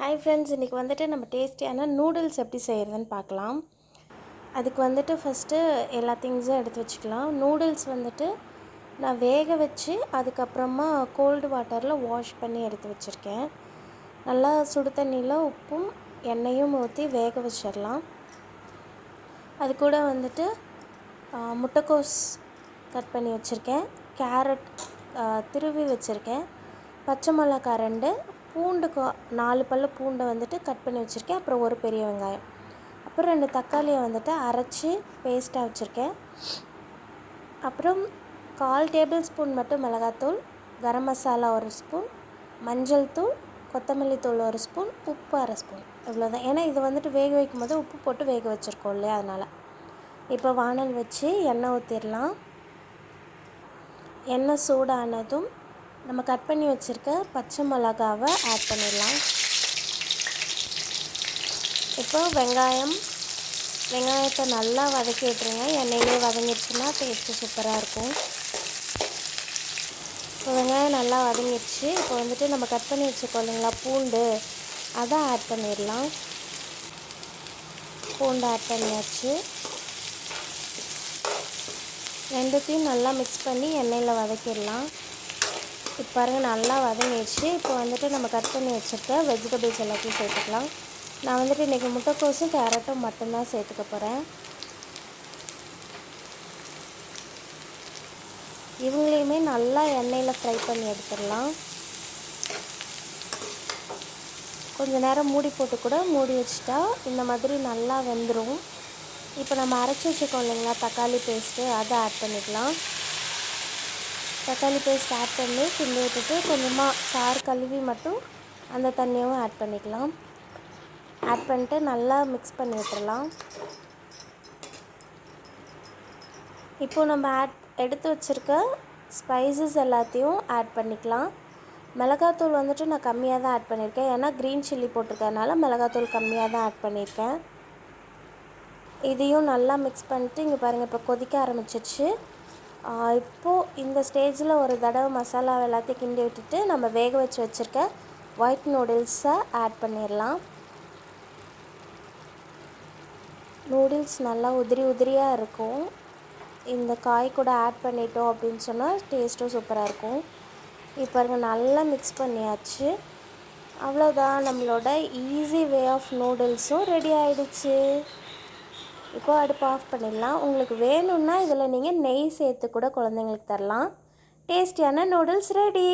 Hi friends, இன்றைக்கி வந்துட்டு நம்ம டேஸ்டியான நூடுல்ஸ் எப்படி செய்கிறதுன்னு பார்க்கலாம். அதுக்கு வந்துட்டு ஃபஸ்ட்டு எல்லா திங்ஸும் எடுத்து வச்சுக்கலாம். நூடுல்ஸ் வந்துட்டு நான் வேக வச்சு அதுக்கப்புறமா கோல்டு வாட்டரில் வாஷ் பண்ணி எடுத்து வச்சுருக்கேன். நல்லா சுடு தண்ணியில் உப்பும் எண்ணெயும் ஊற்றி வேக வச்சிடலாம். அது கூட வந்துட்டு முட்டைக்கோஸ் கட் பண்ணி வச்சுருக்கேன், கேரட் திருவி வச்சுருக்கேன், பச்சை மிளகாய் 2, பூண்டு 4 பல்லு பூண்டை வந்துட்டு கட் பண்ணி வச்சுருக்கேன், அப்புறம் ஒரு பெரிய வெங்காயம், அப்புறம் 2 தக்காளியை வந்துட்டு அரைச்சி பேஸ்ட்டாக வச்சுருக்கேன். அப்புறம் 1/4 டேபிள் ஸ்பூன் மட்டும் மிளகாத்தூள், கரம் மசாலா 1 ஸ்பூன், மஞ்சள் தூள், கொத்தமல்லி தூள் 1 ஸ்பூன், உப்பு 1/2 ஸ்பூன். இவ்வளோதான். ஏன்னா இது வந்துட்டு வேக வைக்கும் போது உப்பு போட்டு வேக வச்சுருக்கோம் இல்லையா, அதனால். இப்போ வானல் வச்சு எண்ணெய் ஊற்றிடலாம். எண்ணெய் சூடானதும் நம்ம கட் பண்ணி வச்சுருக்க பச்சை மிளகாவை ஆட் பண்ணிடலாம். இப்போ வெங்காயத்தை நல்லா வதக்கி விட்டுருங்க. எண்ணெயிலே வதங்கிடுச்சுன்னா டேஸ்ட்டு சூப்பராக இருக்கும். இப்போ வெங்காயம் நல்லா வதங்கிடுச்சு. இப்போ வந்துட்டு நம்ம கட் பண்ணி வச்சுருக்கோம் இல்லைங்களா பூண்டு, அதை ஆட் பண்ணிடலாம். பூண்டு ஆட் பண்ணியாச்சு. ரெண்டுத்தையும் நல்லா மிக்ஸ் பண்ணி எண்ணெயில் வதக்கிடலாம். இப்போ பாருங்கள், நல்லா வதங்கிடுச்சு. இப்போ வந்துட்டு நம்ம கட் பண்ணி வச்சுருக்க வெஜிடபிள்ஸ் எல்லாத்தையும் சேர்த்துக்கலாம். நான் வந்துட்டு இன்றைக்கி முட்டைக்கோஸும் கேரட்டும் மட்டும்தான் சேர்த்துக்க போகிறேன். இவங்களையுமே நல்லா எண்ணெயில் ஃப்ரை பண்ணி எடுத்துடலாம். கொஞ்சம் நேரம் மூடி போட்டு கூட மூடி வச்சுட்டா இந்த மாதிரி நல்லா வெந்துடும். இப்போ நம்ம அரைச்சி வச்சுருக்கோம் இல்லைங்களா தக்காளி பேஸ்ட்டு, அதை ஆட் பண்ணிக்கலாம். தக்காளி பேஸ்ட் ஆட் பண்ணி கிண்டி விட்டுட்டு கொஞ்சமாக சாறு கழுவி மட்டும் அந்த தண்ணியும் ஆட் பண்ணிக்கலாம். ஆட் பண்ணிட்டு நல்லா மிக்ஸ் பண்ணி விட்டுறலாம். இப்போது நம்ம எடுத்து வச்சுருக்க ஸ்பைசஸ் எல்லாத்தையும் ஆட் பண்ணிக்கலாம். மிளகாத்தூள் வந்துட்டு நான் கம்மியாக தான் ஆட் பண்ணியிருக்கேன், ஏன்னா க்ரீன் சில்லி போட்டிருக்கறனால மிளகாத்தூள் கம்மியாக தான் ஆட் பண்ணியிருக்கேன். இதையும் நல்லா மிக்ஸ் பண்ணிட்டு இங்கே பாருங்கள், இப்போ கொதிக்க ஆரம்பிச்சிச்சு. இப்போது இந்த ஸ்டேஜில் ஒரு தடவை மசாலா எல்லாத்தையும் கிண்டி விட்டுட்டு நம்ம வேக வச்சு வச்சுருக்க ஒயிட் நூடுல்ஸை ஆட் பண்ணிடலாம். நூடுல்ஸ் நல்லா உதிரியாக இருக்கும். இந்த காய் கூட ஆட் பண்ணிட்டோம் அப்படின்னு சொன்னால் டேஸ்ட்டும் சூப்பராக இருக்கும். இப்போ பாருங்கள், நல்லா மிக்ஸ் பண்ணியாச்சு. அவ்வளோதான், நம்மளோட ஈஸி வே ஆஃப் நூடுல்ஸும் ரெடி ஆகிடுச்சு. இப்போ அடுப்பு ஆஃப் பண்ணிடலாம். உங்களுக்கு வேணும்னா இதில் நீங்கள் நெய் சேர்த்து கூட குழந்தைங்களுக்கு தரலாம். டேஸ்டியான நூடுல்ஸ் ரெடி.